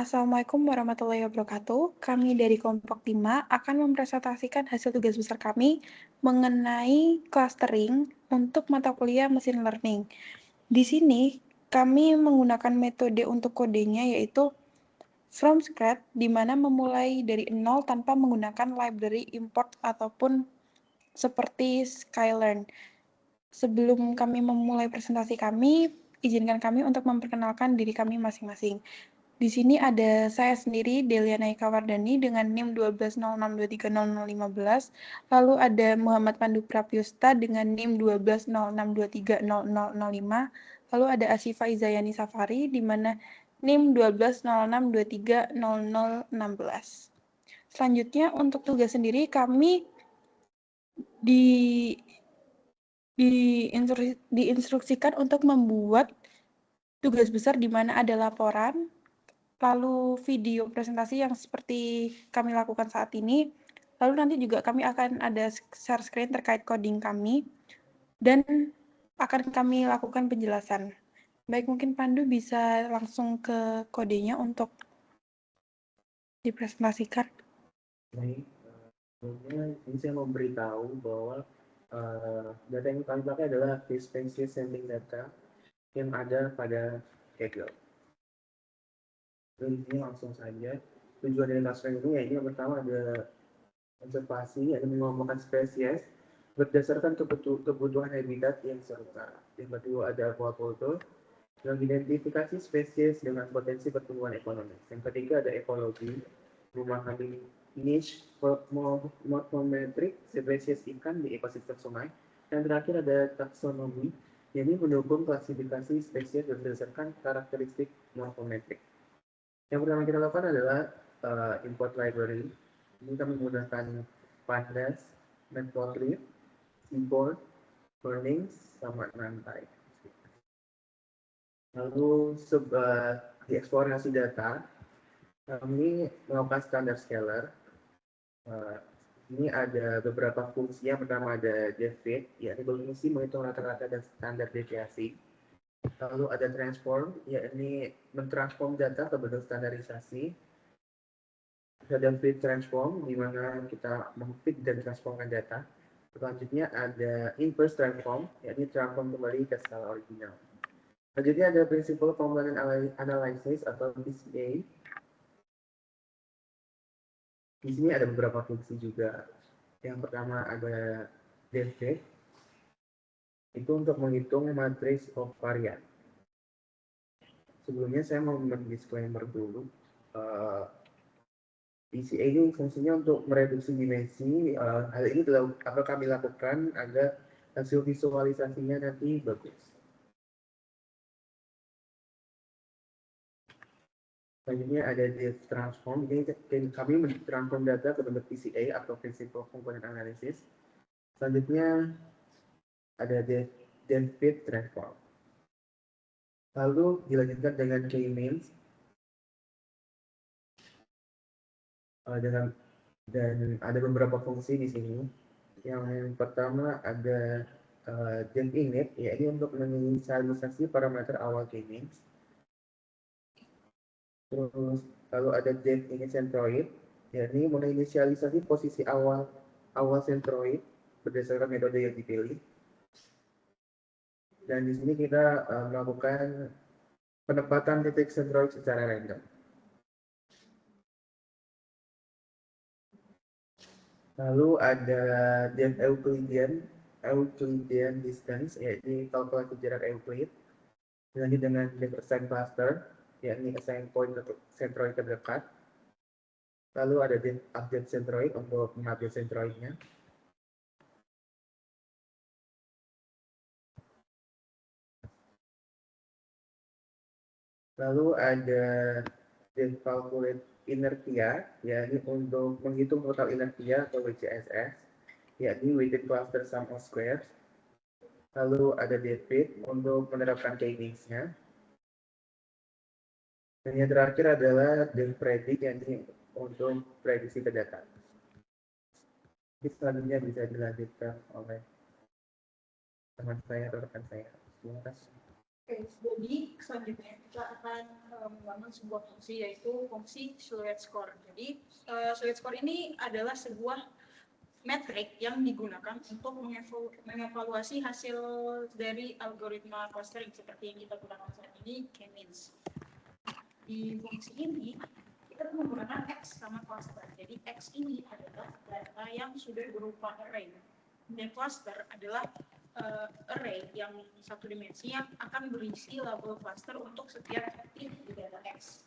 Assalamualaikum warahmatullahi wabarakatuh. Kami dari kelompok 5 akan mempresentasikan hasil tugas besar kami mengenai clustering untuk mata kuliah machine learning. Di sini kami menggunakan metode untuk kodenya yaitu from scratch, di mana memulai dari nol tanpa menggunakan library import ataupun seperti Skylearn. Sebelum kami memulai presentasi kami, izinkan kami untuk memperkenalkan diri kami masing-masing. Di sini ada saya sendiri, Deliana Eka Wardani dengan NIM 1206230015. Lalu ada Muhammad Pandu Prapyusta dengan NIM 1206230005. Lalu ada Asifa Izayani Safari di mana NIM 1206230016. Selanjutnya untuk tugas sendiri kami diinstruksikan untuk membuat tugas besar di mana ada laporan, lalu video presentasi yang seperti kami lakukan saat ini, lalu nanti juga kami akan ada share screen terkait coding kami, dan akan kami lakukan penjelasan. Baik, mungkin Pandu bisa langsung ke kodenya untuk dipresentasikan. Baik, sebelumnya ini saya memberitahu bahwa data yang kami pakai adalah species sampling data yang ada pada Kaggle. Jadi ini langsung saja tujuan dari clustering ini yaitu yang pertama ada observasi, yaitu mengelompokkan spesies berdasarkan kebutuhan habitat yang serupa. Yang kedua ada aquaculture yang identifikasi spesies dengan potensi pertumbuhan ekonomi. Yang ketiga ada ekologi, memahami niche morphometric spesies ikan di ekosistem sungai. Yang terakhir ada taksonomi, yang mendukung klasifikasi spesies berdasarkan karakteristik morphometrik. Yang pertama kita lakukan adalah import library. Ini kami menggunakan pandas, matplotlib, seaboard, burnings, sama nantai. Lalu di eksplorasi data, kami melakukan standar scaler. Ini ada beberapa fungsi. Yang pertama ada devfit, yakni berfungsi menghitung rata-rata dan standar deviasi. Lalu ada transform, yakni mentransform data ke bentuk standarisasi. Ada fit transform, di mana kita memfit dan transformkan data. Selanjutnya ada inverse transform, yakni transform kembali ke skala original. Selanjutnya ada Principal Component Analysis atau PCA. Di sini ada beberapa fungsi juga. Yang pertama ada devfit, itu untuk menghitung matrice varian. Sebelumnya saya mau disclaimer dulu. PCA ini fungsinya untuk mereduksi dimensi. Hal ini akan kami lakukan agar hasil visualisasinya nanti bagus. Selanjutnya ada div transform. Ini kami mentransform data ke bentuk PCA atau Principal Component Analysis. Selanjutnya ada devfit transform. Lalu dilanjutkan dengan k-means. Dan ada beberapa fungsi di sini. Yang pertama ada definite, yaitu untuk menginisialisasi parameter awal k-means. Terus lalu ada definite centroid, yakni menginisialisasi posisi awal centroid berdasarkan metode yang dipilih. Dan di sini kita melakukan penempatan titik centroid secara random. Lalu ada Euclidean distance, yaitu kalkulasi jarak Euclid. Dilanjut dengan assign cluster, yakni assign point centroid terdekat. Lalu ada update centroid untuk mengupdate centroidnya. Lalu ada calculate inertia, yakni untuk menghitung total inertia atau WCSS, yakni weighted cluster sum of squares. Lalu ada devfit untuk menerapkan k-means-nya. Dan yang terakhir adalah devpredict, yakni untuk prediksi ke data. Selanjutnya bisa dilanjutkan oleh teman saya atau rekan saya. Terima kasih. Oke, jadi selanjutnya kita akan membangun sebuah fungsi, yaitu fungsi silhouette score. Jadi silhouette score ini adalah sebuah metrik yang digunakan untuk mengevaluasi hasil dari algoritma clustering seperti yang kita gunakan saat ini, K-means. Di fungsi ini kita menggunakan X sama cluster. Jadi X ini adalah data yang sudah berupa array. Dan cluster adalah array yang satu dimensi yang akan berisi label cluster untuk setiap titik di data X.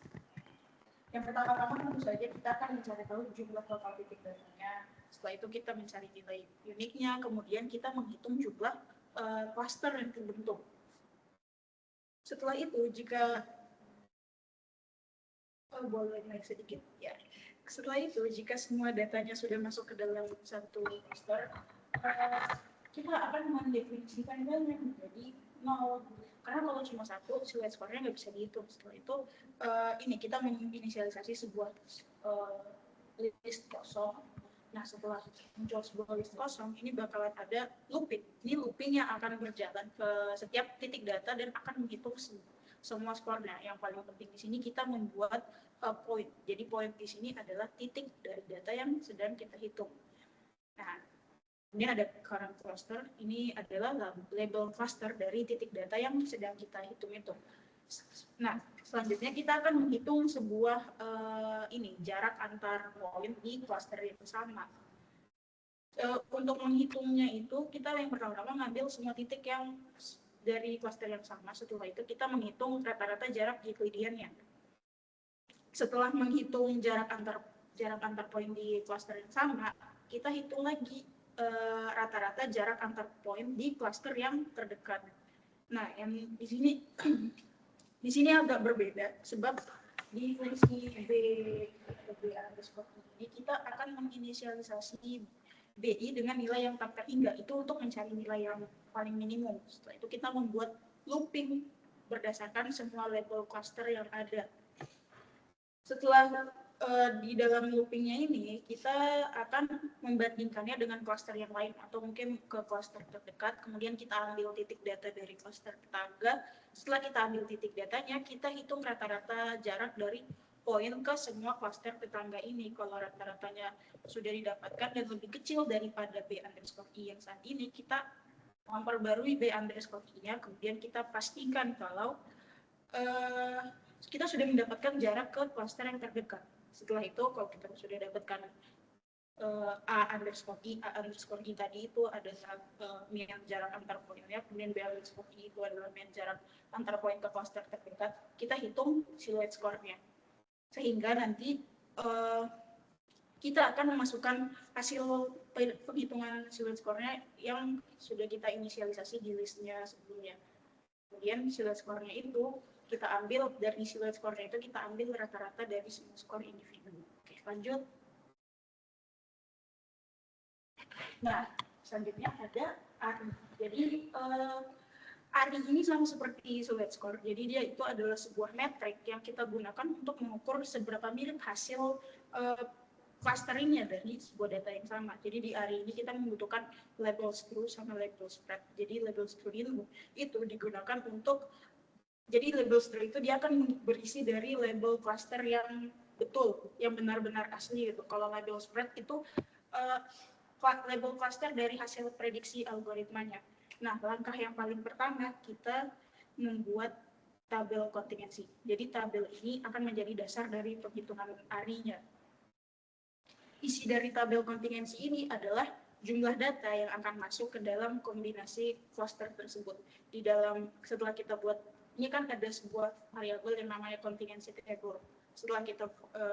Yang pertama-tama tentu saja kita akan mencari tahu jumlah total titik datanya. Setelah itu kita mencari nilai uniknya, kemudian kita menghitung jumlah cluster yang terbentuk. Setelah itu jika boleh naik sedikit ya. Setelah itu jika semua datanya sudah masuk ke dalam satu cluster, kita akan mendefinisikannya menjadi 0. Karena kalau cuma satu, silhouette score-nya nggak bisa dihitung. Setelah itu, ini kita menginisialisasi sebuah list kosong. Nah, setelah muncul sebuah list kosong, ini bakalan ada looping. Ini looping yang akan berjalan ke setiap titik data dan akan menghitung semua skornya. Yang paling penting di sini kita membuat point. Jadi point di sini adalah titik dari data yang sedang kita hitung. Nah, ini ada current cluster, ini adalah label cluster dari titik data yang sedang kita hitung itu. Nah, selanjutnya kita akan menghitung sebuah jarak antar poin di cluster yang sama. Untuk menghitungnya itu, kita yang pertama-tama ngambil semua titik yang dari cluster yang sama. Setelah itu kita menghitung rata-rata jarak Euclidean-nya. Setelah menghitung jarak antar poin di cluster yang sama, kita hitung lagi rata-rata jarak antar poin di cluster yang terdekat. Nah, yang di sini agak berbeda sebab di fungsi B underscore ini kita akan menginisialisasi BI dengan nilai yang tak terhingga, itu untuk mencari nilai yang paling minimum. Setelah itu kita membuat looping berdasarkan semua label cluster yang ada. Setelah di dalam loopingnya ini, kita akan membandingkannya dengan cluster yang lain atau mungkin ke cluster terdekat, kemudian kita ambil titik data dari cluster tetangga. Setelah kita ambil titik datanya, kita hitung rata-rata jarak dari poin ke semua cluster tetangga ini. Kalau rata-ratanya sudah didapatkan dan lebih kecil daripada B underscore I yang saat ini, kita memperbarui B underscore I-nya, kemudian kita pastikan kalau kita sudah mendapatkan jarak ke cluster yang terdekat. Setelah itu, kalau kita sudah dapatkan A underscore I tadi itu adalah mean jarak antar poinnya, kemudian B underscore I itu adalah mean jarak antar poin ke cluster terdekat, kita hitung silhouette score-nya. Sehingga nanti kita akan memasukkan hasil penghitungan silhouette score-nya yang sudah kita inisialisasi di listnya sebelumnya. Kemudian silhouette score-nya itu kita ambil dari silhouette score-nya itu kita ambil rata-rata dari semua skor individu. Oke, lanjut. Nah, selanjutnya ada ARI. Jadi ARI ini sama seperti silhouette score. Jadi dia itu adalah sebuah metrik yang kita gunakan untuk mengukur seberapa mirip hasil clusteringnya dari sebuah data yang sama. Jadi di ARI ini kita membutuhkan label skew sama label spread. Jadi label skew itu digunakan untuk, jadi label skew itu dia akan berisi dari label cluster yang betul, yang benar-benar asli gitu. Kalau label spread itu label cluster dari hasil prediksi algoritmanya. Nah, langkah yang paling pertama kita membuat tabel kontingensi. Jadi tabel ini akan menjadi dasar dari penghitungan ARI-nya. Isi dari tabel kontingensi ini adalah jumlah data yang akan masuk ke dalam kombinasi cluster tersebut. Di dalam, setelah kita buat, ini kan ada sebuah variabel yang namanya contingency table. Setelah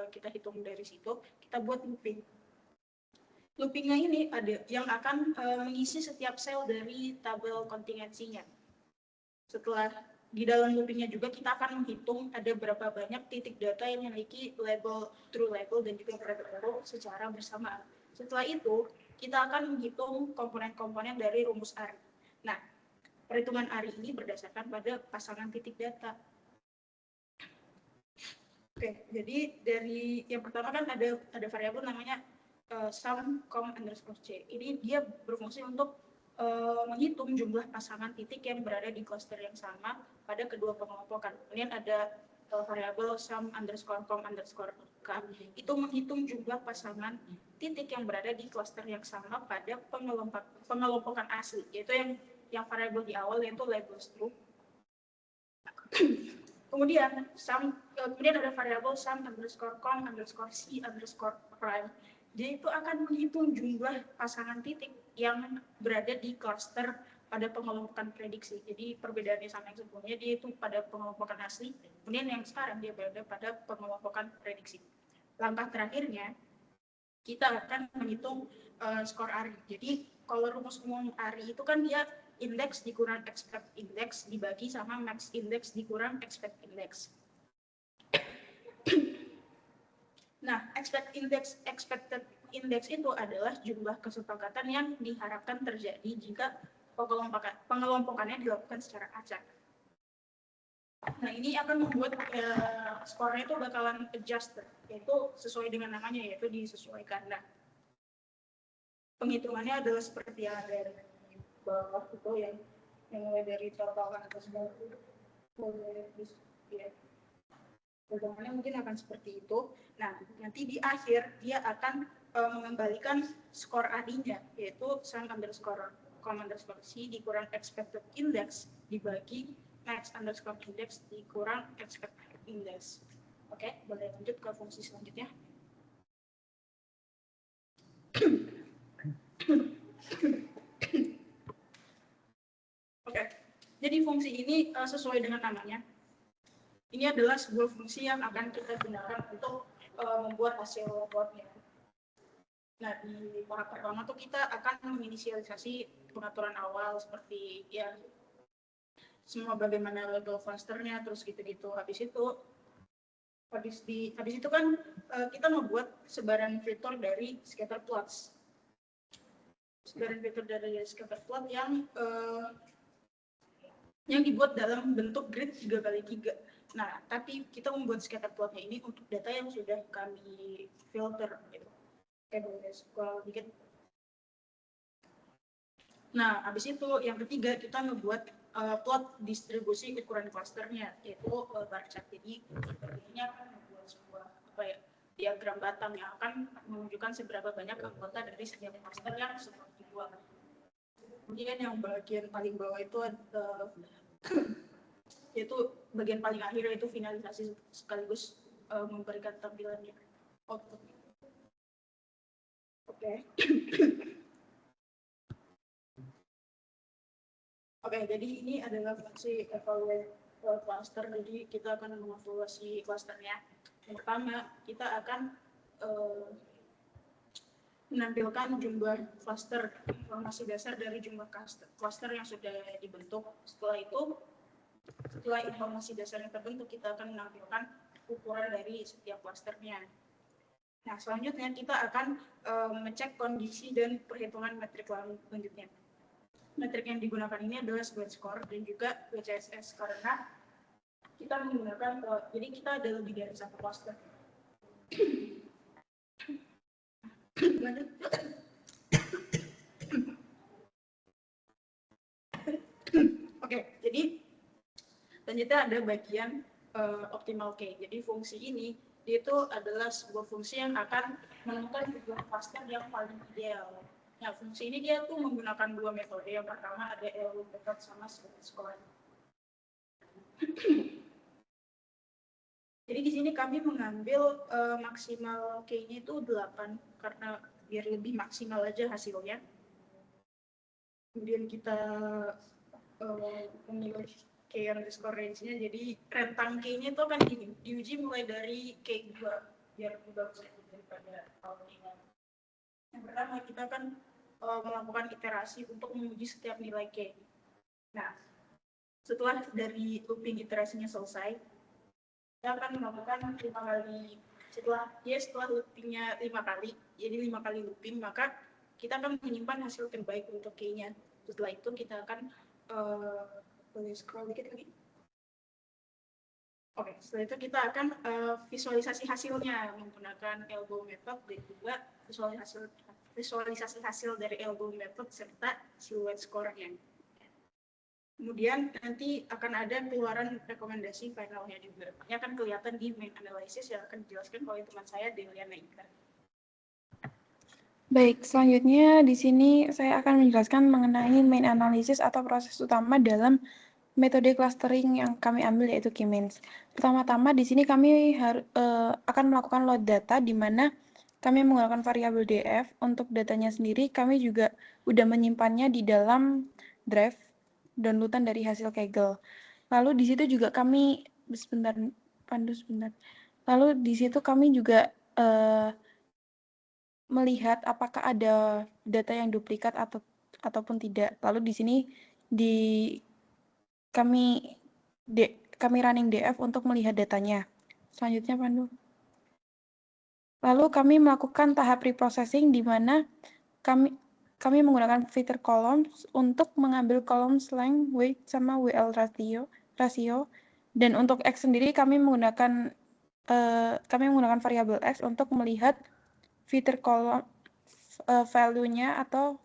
kita hitung dari situ, kita buat looping. Loopingnya ini ada yang akan mengisi setiap sel dari tabel kontingensinya. Setelah di dalam loopingnya juga kita akan menghitung ada berapa banyak titik data yang memiliki label true label dan juga private label secara bersamaan. Setelah itu, kita akan menghitung komponen-komponen dari rumus ARI. Nah, perhitungan ARI ini berdasarkan pada pasangan titik data. Oke, jadi dari yang pertama kan ada variabel namanya sum com underscore c. Ini dia berfungsi untuk menghitung jumlah pasangan titik yang berada di cluster yang sama pada kedua pengelompokan. Kemudian ada variabel sum underscore com underscore k, itu menghitung jumlah pasangan titik yang berada di cluster yang sama pada pengelompokan asli, yaitu yang variabel di awal yaitu label struct. Kemudian ada variabel sum underscore com underscore c underscore prime. Dia itu akan menghitung jumlah pasangan titik yang berada di cluster pada pengelompokan prediksi. Jadi perbedaannya sama yang sebelumnya, dia itu pada pengelompokan asli, kemudian yang sekarang dia berada pada pengelompokan prediksi. Langkah terakhirnya, kita akan menghitung skor ARI. Jadi kalau rumus umum ARI itu kan dia indeks dikurang expect index dibagi sama max index dikurang expect index. Nah, expected index itu adalah jumlah kesepakatan yang diharapkan terjadi jika pengelompokannya dilakukan secara acak. Nah, ini akan membuat skornya itu bakalan adjusted, yaitu sesuai dengan namanya, yaitu disesuaikan. Nah, penghitungannya adalah seperti yang ada di bawah itu, yang mulai dari total atas bawah itu, ya. Perhitungannya mungkin akan seperti itu. Nah, nanti di akhir dia akan mengembalikan skor ADI-nya, yaitu sum underscore com underscore c dikurang expected index dibagi max underscore index dikurang expected index. Oke, boleh lanjut ke fungsi selanjutnya. Oke, jadi fungsi ini sesuai dengan namanya. Ini adalah sebuah fungsi yang akan kita gunakan untuk membuat hasil plotnya. Nah, di tahap pertama tuh kita akan menginisialisasi pengaturan awal seperti ya semua bagaimana level clusternya, terus gitu-gitu. Habis itu kan kita membuat sebaran vektor dari scatter plots. Sebaran vektor dari scatter plot yang dibuat dalam bentuk grid 3x3. Nah, tapi kita membuat scatter plotnya ini untuk data yang sudah kami filter gitu. Oke, boleh scroll dikit. Nah, habis itu yang ketiga kita membuat plot distribusi ukuran clusternya, yaitu bar chart. Jadi ini akan membuat sebuah diagram batang yang akan menunjukkan seberapa banyak anggota dari setiap cluster yang seperti dibuat. Kemudian yang bagian paling bawah itu ada yaitu bagian paling akhir, yaitu finalisasi sekaligus memberikan tampilannya output. Oke. Oke, jadi ini adalah fungsi evaluate cluster. Jadi kita akan mengevaluasi clusternya. Yang pertama, kita akan menampilkan jumlah cluster, informasi dasar dari jumlah cluster yang sudah dibentuk. Setelah informasi dasar yang terbentuk, kita akan menampilkan ukuran dari setiap clusternya. Nah, selanjutnya kita akan mengecek kondisi dan perhitungan metrik selanjutnya. Metrik yang digunakan ini adalah squared score dan juga WCSS karena kita menggunakan, jadi kita ada lebih dari satu cluster. Oke, jadi selanjutnya ada bagian optimal K. Jadi fungsi ini itu adalah sebuah fungsi yang akan menemukan jumlah cluster yang paling ideal. Nah, fungsi ini dia tuh menggunakan dua metode. Yang pertama ada LU method sama squared score. Jadi di sini kami mengambil maksimal K-nya itu 8 karena biar lebih maksimal aja hasilnya. Kemudian kita memilih K underscore range-nya, jadi rentang K-nya itu akan diuji mulai dari K2 biar lebih bagus daripada K-nya. Yang pertama kita akan melakukan iteration untuk menguji setiap nilai K. Nah, setelah dari looping iterasinya selesai, kita akan melakukan 5 kali. Setelah loopingnya 5 kali, jadi 5 kali looping, maka kita akan menyimpan hasil terbaik untuk K-nya. Setelah itu kita akan boleh scroll dikit lagi. Oke, setelah itu kita akan visualisasi hasilnya menggunakan elbow method dan juga visualisasi hasil dari elbow method serta silhouette score-nya. Kemudian nanti akan ada keluaran rekomendasi finalnya juga. Ini akan kelihatan di main analysis yang akan dijelaskan oleh teman saya, Deliana Ika. Baik, selanjutnya di sini saya akan menjelaskan mengenai main analysis atau proses utama dalam metode clustering yang kami ambil yaitu K-means. Pertama-tama di sini kami akan melakukan load data di mana kami menggunakan variabel df. Untuk datanya sendiri kami juga udah menyimpannya di dalam drive downloadan dari hasil Kaggle. Lalu di situ juga kami sebentar. Lalu di situ kami juga melihat apakah ada data yang duplikat ataupun tidak. Lalu di sini kami running df untuk melihat datanya. Selanjutnya Pandu. Lalu kami melakukan tahap reprocessing di mana kami menggunakan filter columns untuk mengambil columns length, weight, sama WL rasio. Dan untuk X sendiri kami menggunakan variabel X untuk melihat filter column value-nya atau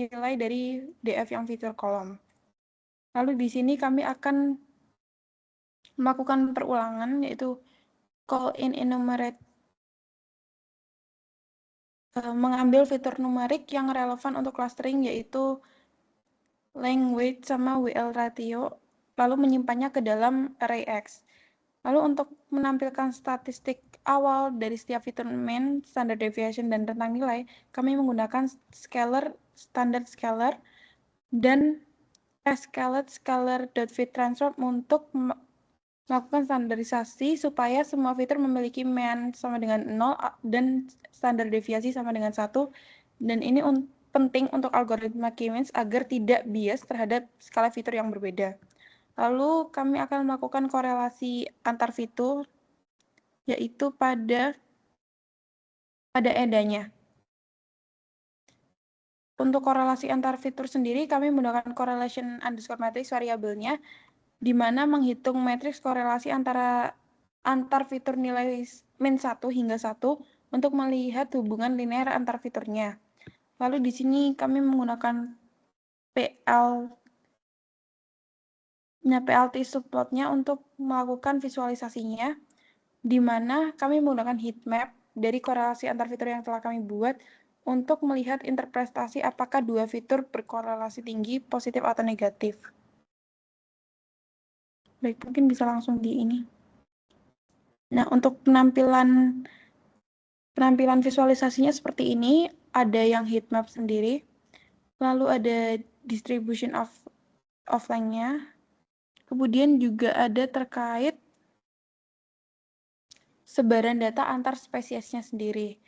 nilai dari DF yang filter column. Lalu di sini kami akan melakukan perulangan yaitu call in enumerate mengambil fitur numerik yang relevan untuk clustering yaitu length, weight, sama WL ratio, lalu menyimpannya ke dalam array X. Lalu untuk menampilkan statistik awal dari setiap fitur main, standard deviation, dan rentang nilai, kami menggunakan standard scalar dan scalar.fitTransform untuk melakukan standarisasi supaya semua fitur memiliki mean sama dengan 0 dan standar deviasi sama dengan 1. Dan ini penting untuk algoritma K-means agar tidak bias terhadap skala fitur yang berbeda. Lalu kami akan melakukan korelasi antar fitur yaitu pada EDA-nya. Untuk korelasi antar fitur sendiri kami menggunakan correlation underscore matrix variabelnya di mana menghitung matriks korelasi antara antar fitur nilai min 1 hingga 1 untuk melihat hubungan linear antar fiturnya. Lalu di sini kami menggunakan PLT subplotnya untuk melakukan visualisasinya, di mana kami menggunakan heat map dari korelasi antar fitur yang telah kami buat untuk melihat interpretasi apakah dua fitur berkorelasi tinggi, positif atau negatif. Baik, mungkin bisa langsung di ini. Nah, untuk penampilan visualisasinya seperti ini, ada yang heat map sendiri, lalu ada distribution of length-nya, kemudian juga ada terkait sebaran data antar spesiesnya sendiri.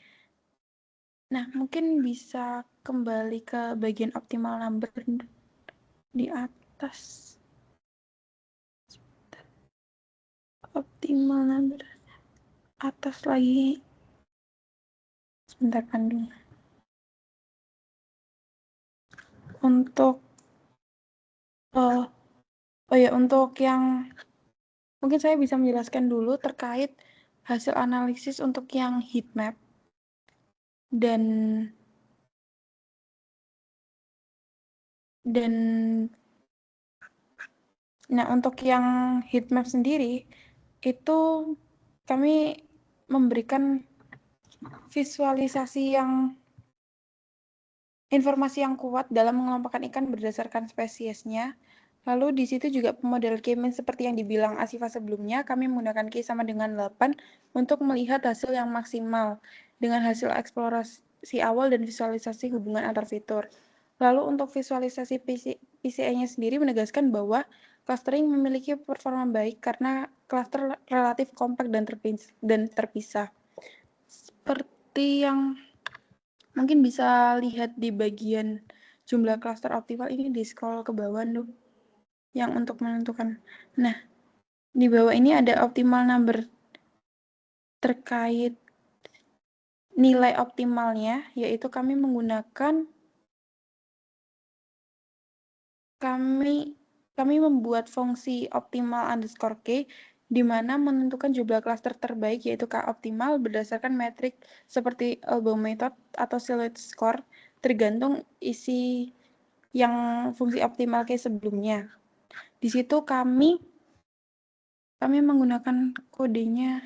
Nah, mungkin bisa kembali ke bagian optimal number di atas. Optimal number atas lagi. Sebentar Pandu. Untuk untuk yang mungkin saya bisa menjelaskan dulu terkait hasil analisis untuk yang heat map dan nah untuk yang heat map sendiri itu kami memberikan visualisasi informasi yang kuat dalam mengelompokkan ikan berdasarkan spesiesnya. Lalu di situ juga model K-means seperti yang dibilang Asifa sebelumnya, kami menggunakan K sama dengan 8 untuk melihat hasil yang maksimal dengan hasil eksplorasi awal dan visualisasi hubungan antar fitur. Lalu untuk visualisasi PCA-nya sendiri menegaskan bahwa clustering memiliki performa baik karena cluster relatif kompak dan terpisah. Seperti yang mungkin bisa lihat di bagian jumlah cluster optimal ini di scroll ke bawah tuh. Yang untuk menentukan. Nah, di bawah ini ada optimal number terkait nilai optimalnya, yaitu kami membuat fungsi optimal underscore K di mana menentukan jumlah klaster terbaik yaitu K optimal berdasarkan metrik seperti elbow method atau silhouette score tergantung isi yang fungsi optimal K sebelumnya. Di situ kami menggunakan kodenya.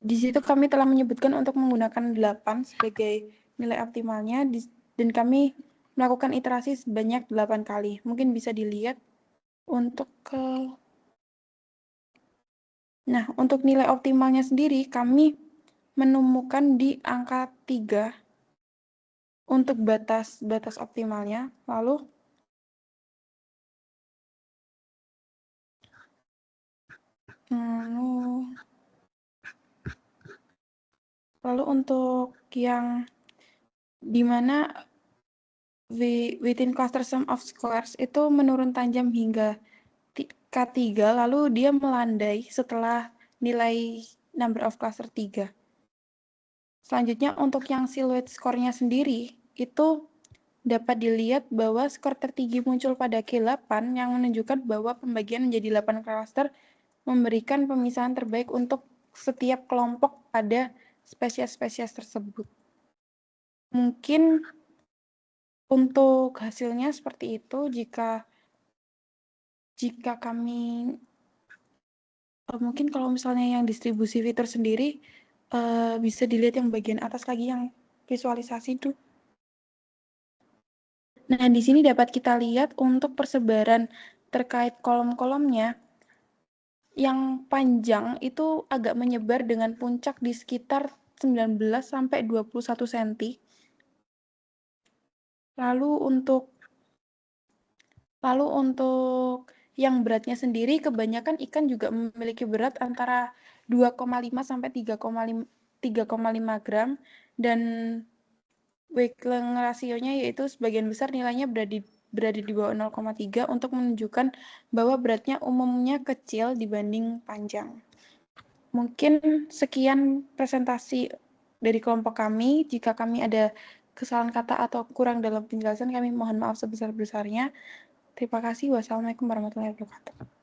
Di situ kami telah menyebutkan untuk menggunakan 8 sebagai nilai optimalnya dan kami melakukan iterasi sebanyak 8 kali. Mungkin bisa dilihat untuk untuk nilai optimalnya sendiri kami menemukan di angka 3 untuk batas optimalnya. Lalu untuk yang dimana within cluster sum of squares itu menurun tajam hingga K3, lalu dia melandai setelah nilai number of cluster 3. Selanjutnya untuk yang silhouette score-nya sendiri, itu dapat dilihat bahwa skor tertinggi muncul pada K8 yang menunjukkan bahwa pembagian menjadi 8 cluster memberikan pemisahan terbaik untuk setiap kelompok pada spesies-spesies tersebut. Mungkin untuk hasilnya seperti itu jika kami mungkin kalau misalnya yang distribusi fitur sendiri bisa dilihat yang bagian atas lagi yang visualisasi itu. Nah, di sini dapat kita lihat untuk persebaran terkait kolom-kolomnya. Yang panjang itu agak menyebar dengan puncak di sekitar 19 sampai 21 cm. Lalu untuk yang beratnya sendiri, kebanyakan ikan juga memiliki berat antara 2,5 sampai 3,5 gram dan Wakeling rasionya yaitu sebagian besar nilainya berada di bawah 0,3 untuk menunjukkan bahwa beratnya umumnya kecil dibanding panjang. Mungkin sekian presentasi dari kelompok kami. Jika kami ada kesalahan kata atau kurang dalam penjelasan, kami mohon maaf sebesar-besarnya. Terima kasih. Wassalamualaikum warahmatullahi wabarakatuh.